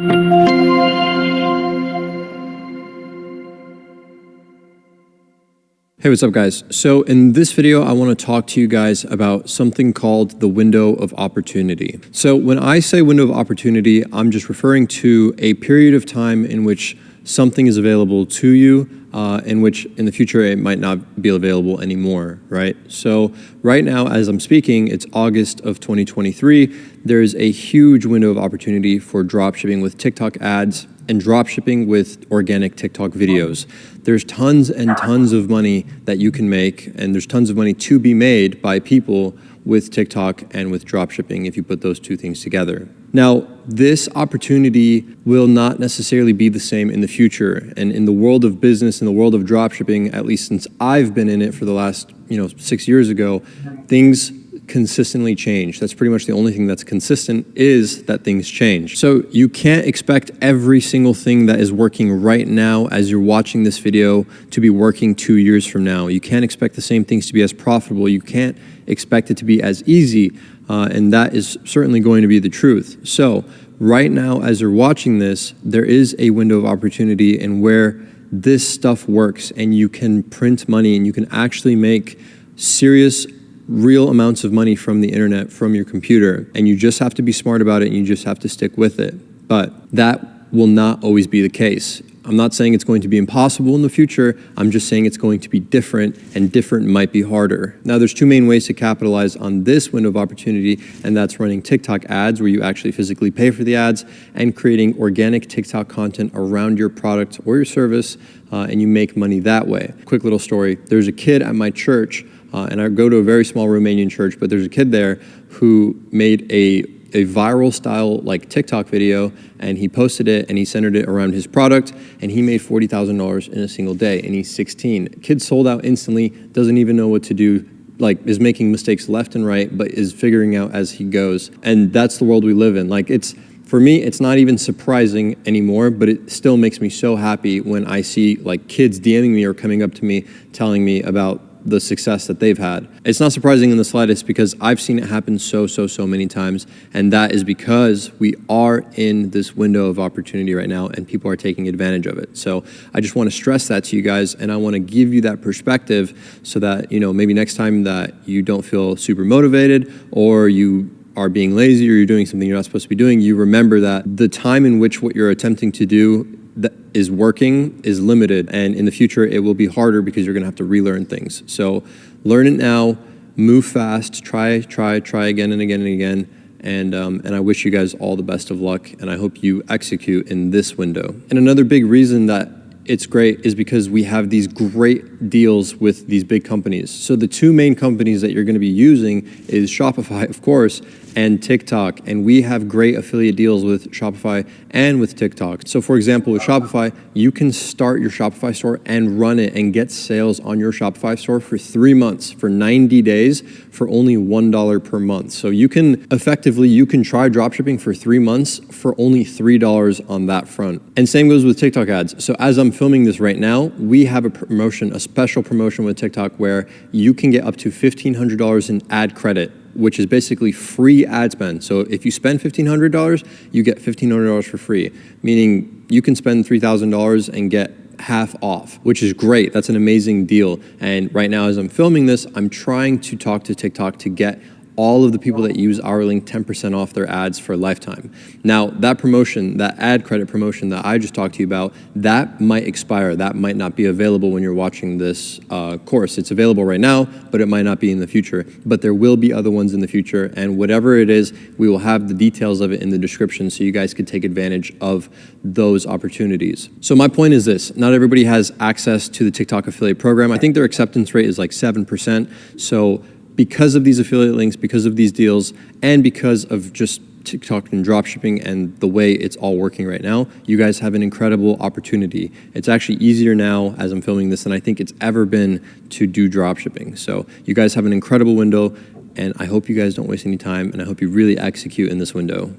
Hey, what's up guys? So in this video, I want to talk to you guys about something called the window of opportunity. So when I say window of opportunity, I'm just referring to a period of time in which something is available to you, in which in the future it might not be available anymore, right? So right now, as I'm speaking, it's August of 2023. There's a huge window of opportunity for dropshipping with TikTok ads and dropshipping with organic TikTok videos. There's tons and tons of money that you can make, and there's tons of money to be made by people with TikTok and with dropshipping if you put those two things together. Now, this opportunity will not necessarily be the same in the future. And in the world of business, in the world of dropshipping, at least since I've been in it for the last 6 years ago, things consistently change. That's pretty much the only thing that's consistent, is that things change. So you can't expect every single thing that is working right now as you're watching this video to be working 2 years from now. You can't expect the same things to be as profitable. You can't expect it to be as easy, and that is certainly going to be the truth. So right now, as you're watching this, there is a window of opportunity in where this stuff works, and you can print money, and you can actually make serious real amounts of money from the internet, from your computer, and you just have to be smart about it, and you just have to stick with it. But that will not always be the case. I'm not saying it's going to be impossible in the future. I'm just saying it's going to be different, and different might be harder. Now, there's two main ways to capitalize on this window of opportunity, and that's running TikTok ads, where you actually physically pay for the ads, and creating organic TikTok content around your product or your service, and you make money that way. Quick little story. There's a kid at my church, and I go to a very small Romanian church, but there's a kid there who made a viral style like TikTok video, and he posted it and he centered it around his product, and he made $40,000 in a single day, and he's 16. Kid sold out instantly, doesn't even know what to do, like is making mistakes left and right, but is figuring out as he goes. And that's the world we live in. Like, for me, it's not even surprising anymore, but it still makes me so happy when I see like kids DMing me or coming up to me telling me about the success that they've had. It's not surprising in the slightest, because I've seen it happen so many times, and that is because we are in this window of opportunity right now, and people are taking advantage of it. So I just want to stress that to you guys, and I want to give you that perspective so that, maybe next time that you don't feel super motivated, or you are being lazy, or you're doing something you're not supposed to be doing, you remember that the time in which what you're attempting to do that is working is limited, and in the future it will be harder because you're going to have to relearn things. So learn it now, move fast, try again and again and again, and I wish you guys all the best of luck, and I hope you execute in this window. And another big reason that it's great is because we have these great deals with these big companies. So the two main companies that you're going to be using is Shopify, of course, and TikTok. And we have great affiliate deals with Shopify and with TikTok. So for example, with Shopify, you can start your Shopify store and run it and get sales on your Shopify store for 3 months, for 90 days, for only $1 per month. So you can try dropshipping for 3 months for only $3 on that front. And same goes with TikTok ads. So as I'm filming this right now, we have a special promotion with TikTok where you can get up to $1,500 in ad credit, which is basically free ad spend. So if you spend $1,500, you get $1,500 for free, meaning you can spend $3,000 and get half off, which is great. That's an amazing deal. And right now, as I'm filming this, I'm trying to talk to TikTok to get all of the people that use our link 10% off their ads for a lifetime. Now, that promotion, that ad credit promotion that I just talked to you about, that might expire. That might not be available when you're watching this course. It's available right now, but it might not be in the future. But there will be other ones in the future, and whatever it is, we will have the details of it in the description so you guys can take advantage of those opportunities. So my point is this: not everybody has access to the TikTok affiliate program. I think their acceptance rate is like 7%. So because of these affiliate links, because of these deals, and because of just TikTok and dropshipping and the way it's all working right now, you guys have an incredible opportunity. It's actually easier now as I'm filming this than I think it's ever been to do dropshipping. So you guys have an incredible window, and I hope you guys don't waste any time, and I hope you really execute in this window.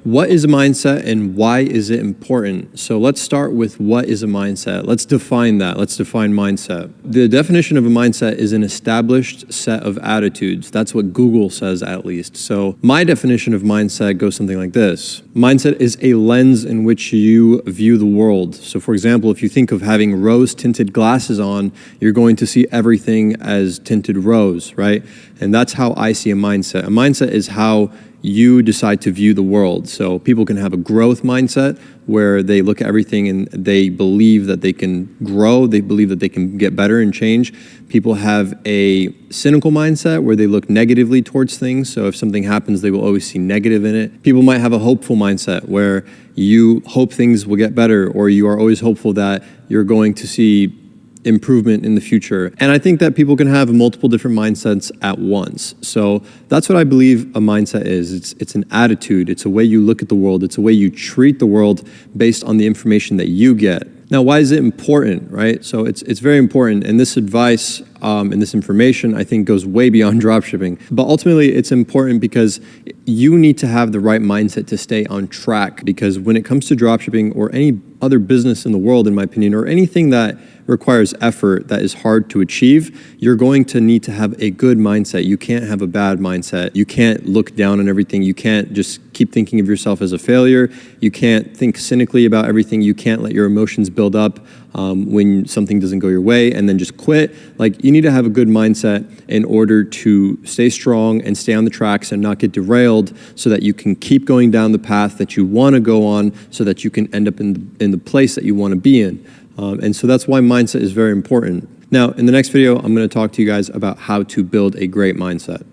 what is a mindset and why is it important? So let's start with what is a mindset. Let's define that. Let's define mindset. The definition of a mindset is an established set of attitudes. That's what Google says, at least. So my definition of mindset goes something like this. Mindset is a lens in which you view the world. So for example, if you think of having rose-tinted glasses on, you're going to see everything as tinted rose, right? And that's how I see a mindset. A mindset is how you decide to view the world. So people can have a growth mindset where they look at everything and they believe that they can grow, they believe that they can get better and change. People have a cynical mindset where they look negatively towards things. So if something happens, they will always see negative in it. People might have a hopeful mindset where you hope things will get better, or you are always hopeful that you're going to see improvement in the future. And I think that people can have multiple different mindsets at once. So that's what I believe a mindset is. It's an attitude. It's a way you look at the world. It's a way you treat the world based on the information that you get. Now, why is it important, right? So it's very important. And this advice and this information, I think, goes way beyond dropshipping. But ultimately, it's important because you need to have the right mindset to stay on track. Because when it comes to dropshipping or any other business in the world, in my opinion, or anything that requires effort that is hard to achieve, you're going to need to have a good mindset. You can't have a bad mindset. You can't look down on everything. You can't just keep thinking of yourself as a failure. You can't think cynically about everything. You can't let your emotions build up when something doesn't go your way and then just quit. Like, you need to have a good mindset in order to stay strong and stay on the tracks and not get derailed, so that you can keep going down the path that you want to go on, so that you can end up in the place that you want to be in. And so that's why mindset is very important. Now, in the next video, I'm going to talk to you guys about how to build a great mindset.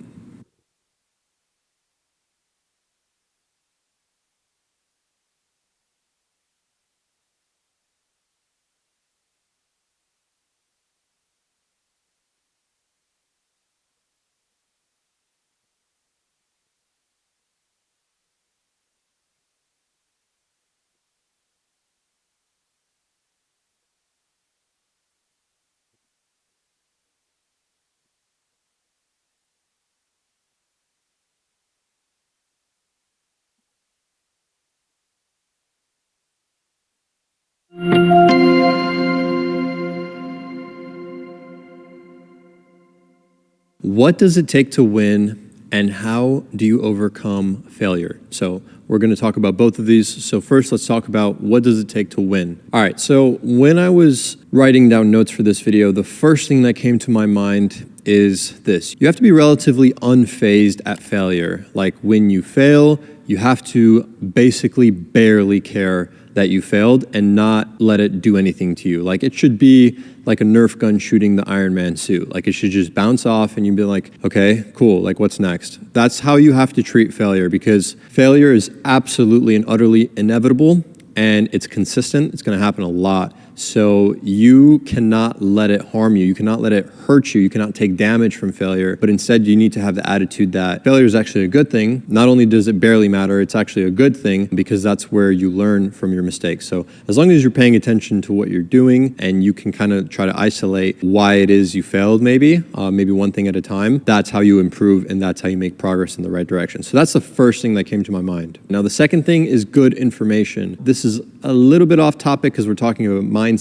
What does it take to win, and how do you overcome failure? So we're going to talk about both of these. So first, let's talk about what does it take to win. All right, so when I was writing down notes for this video, the first thing that came to my mind is this. You have to be relatively unfazed at failure. Like, when you fail, you have to basically barely care that you failed and not let it do anything to you. Like, it should be like a Nerf gun shooting the Iron Man suit. Like, it should just bounce off and you'd be like, okay, cool, like, what's next? That's how you have to treat failure, because failure is absolutely and utterly inevitable, and it's consistent. It's going to happen a lot. So you cannot let it harm you. You cannot let it hurt you. You cannot take damage from failure, but instead you need to have the attitude that failure is actually a good thing. Not only does it barely matter, it's actually a good thing, because that's where you learn from your mistakes. So as long as you're paying attention to what you're doing and you can kind of try to isolate why it is you failed, maybe one thing at a time, that's how you improve and that's how you make progress in the right direction. So that's the first thing that came to my mind. Now, the second thing is good information. This is a little bit off topic because we're talking about mindset,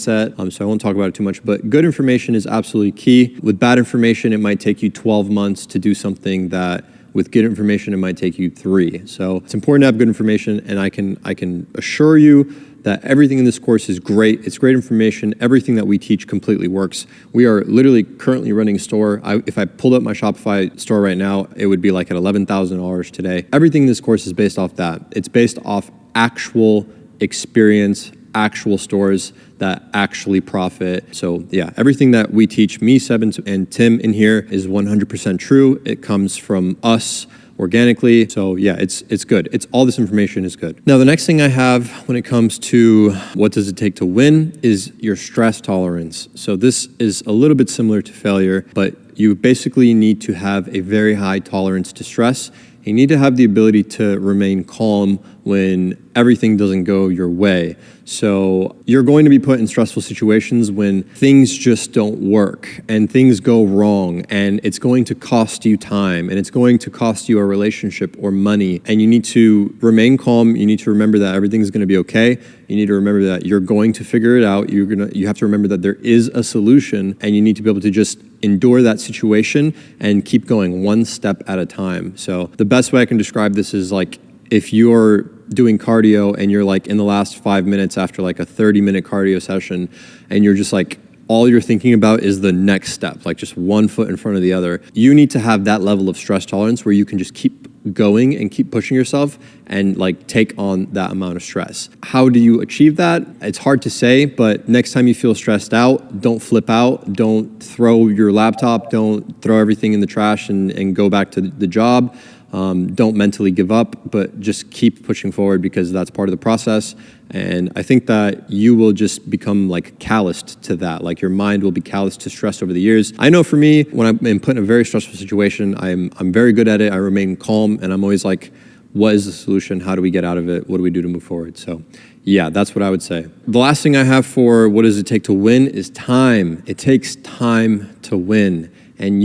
so I won't talk about it too much, but good information is absolutely key. With bad information, it might take you 12 months to do something that with good information, it might take you 3. So it's important to have good information, and I can assure you that everything in this course is great. It's great information. Everything that we teach completely works. We are literally currently running a store. If I pulled up my Shopify store right now, it would be like at $11,000 today. Everything in this course is based off that. It's based off actual experience, actual stores that actually profit. So yeah, everything that we teach, me, Seb, and Tim in here, is 100% true. It comes from us organically. So yeah, it's good. All this information is good. Now, the next thing I have when it comes to what does it take to win is your stress tolerance. So this is a little bit similar to failure, but you basically need to have a very high tolerance to stress. You need to have the ability to remain calm when everything doesn't go your way. So you're going to be put in stressful situations when things just don't work and things go wrong, and it's going to cost you time, and it's going to cost you a relationship or money, and you need to remain calm. You need to remember that everything's going to be okay. You need to remember that you're going to figure it out. You have to remember that there is a solution, and you need to be able to just endure that situation and keep going one step at a time. So the best way I can describe this is like if you're doing cardio and you're like in the last 5 minutes after like a 30-minute cardio session, and you're just like, all you're thinking about is the next step, like just one foot in front of the other. You need to have that level of stress tolerance where you can just keep going and keep pushing yourself and like take on that amount of stress. How do you achieve that? It's hard to say, but next time you feel stressed out, don't flip out, don't throw your laptop, don't throw everything in the trash and go back to the job. Don't mentally give up, but just keep pushing forward because that's part of the process. And I think that you will just become like calloused to that. Like your mind will be calloused to stress over the years. I know for me, when I'm put in a very stressful situation, I'm very good at it. I remain calm, and I'm always like, what is the solution? How do we get out of it? What do we do to move forward? So yeah, that's what I would say. The last thing I have for what does it take to win is time. It takes time to win. And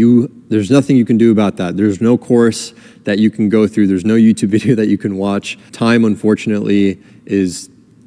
there's nothing you can do about that. There's no course that you can go through. There's no YouTube video that you can watch. Time, unfortunately,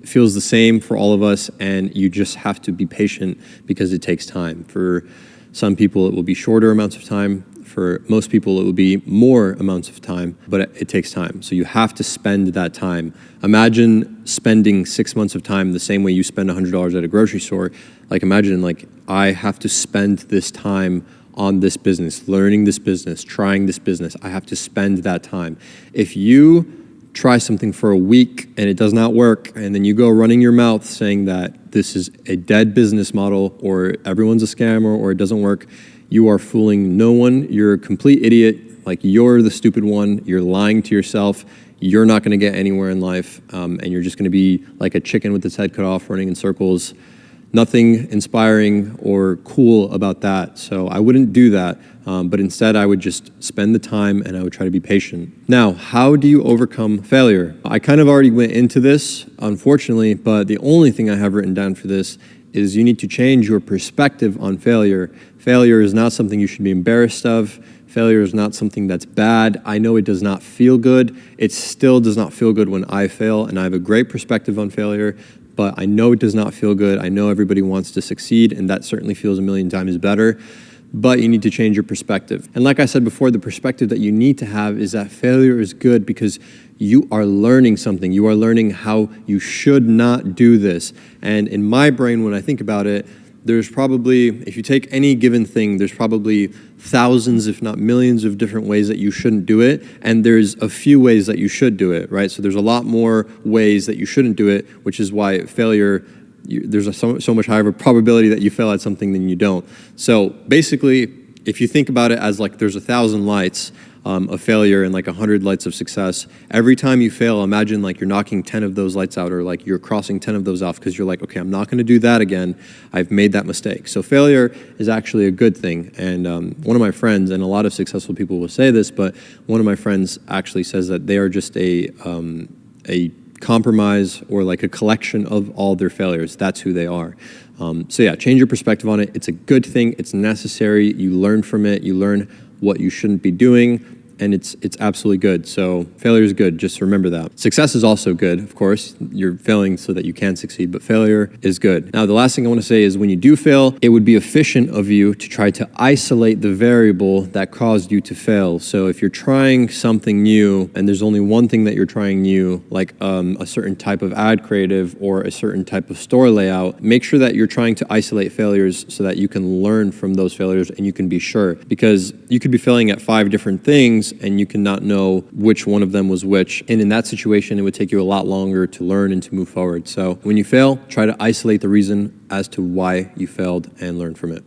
feels the same for all of us, and you just have to be patient because it takes time. For some people, it will be shorter amounts of time. For most people, it will be more amounts of time, but it takes time. So you have to spend that time. Imagine spending 6 months of time the same way you spend $100 at a grocery store. Like imagine like I have to spend this time on this business, learning this business, trying this business. I have to spend that time. If you try something for a week and it does not work, and then you go running your mouth saying that this is a dead business model or everyone's a scammer or it doesn't work, you are fooling no one. You're a complete idiot. Like you're the stupid one. You're lying to yourself. You're not going to get anywhere in life, and you're just going to be like a chicken with its head cut off running in circles. Nothing inspiring or cool about that. So I wouldn't do that, but instead I would just spend the time and I would try to be patient. Now, how do you overcome failure? I kind of already went into this, unfortunately, but the only thing I have written down for this is you need to change your perspective on failure. Failure is not something you should be embarrassed of. Failure is not something that's bad. I know it does not feel good. It still does not feel good when I fail, and I have a great perspective on failure. But I know it does not feel good. I know everybody wants to succeed, and that certainly feels a million times better. But you need to change your perspective. And like I said before, the perspective that you need to have is that failure is good because you are learning something. You are learning how you should not do this. And in my brain, when I think about it, there's probably, if you take any given thing, there's probably thousands, if not millions of different ways that you shouldn't do it. And there's a few ways that you should do it, right? So there's a lot more ways that you shouldn't do it, which is why failure, there's so much higher of a probability that you fail at something than you don't. So basically, if you think about it as like there's 1,000 lights of failure and like 100 lights of success, every time you fail, imagine like you're knocking 10 of those lights out, or like you're crossing 10 of those off because you're like, okay, I'm not going to do that again. I've made that mistake. So failure is actually a good thing. And one of my friends, and a lot of successful people will say this, but one of my friends actually says that they are just a compromise or like a collection of all their failures. That's who they are. So yeah, change your perspective on it. It's a good thing. It's necessary. You learn from it. You learn what you shouldn't be doing. And it's absolutely good. So failure is good. Just remember that. Success is also good, of course. You're failing so that you can succeed, but failure is good. Now, the last thing I want to say is when you do fail, it would be efficient of you to try to isolate the variable that caused you to fail. So if you're trying something new and there's only one thing that you're trying new, like a certain type of ad creative or a certain type of store layout, make sure that you're trying to isolate failures so that you can learn from those failures and you can be sure. Because you could be failing at 5 different things and you cannot know which one of them was which. And in that situation, it would take you a lot longer to learn and to move forward. So when you fail, try to isolate the reason as to why you failed and learn from it.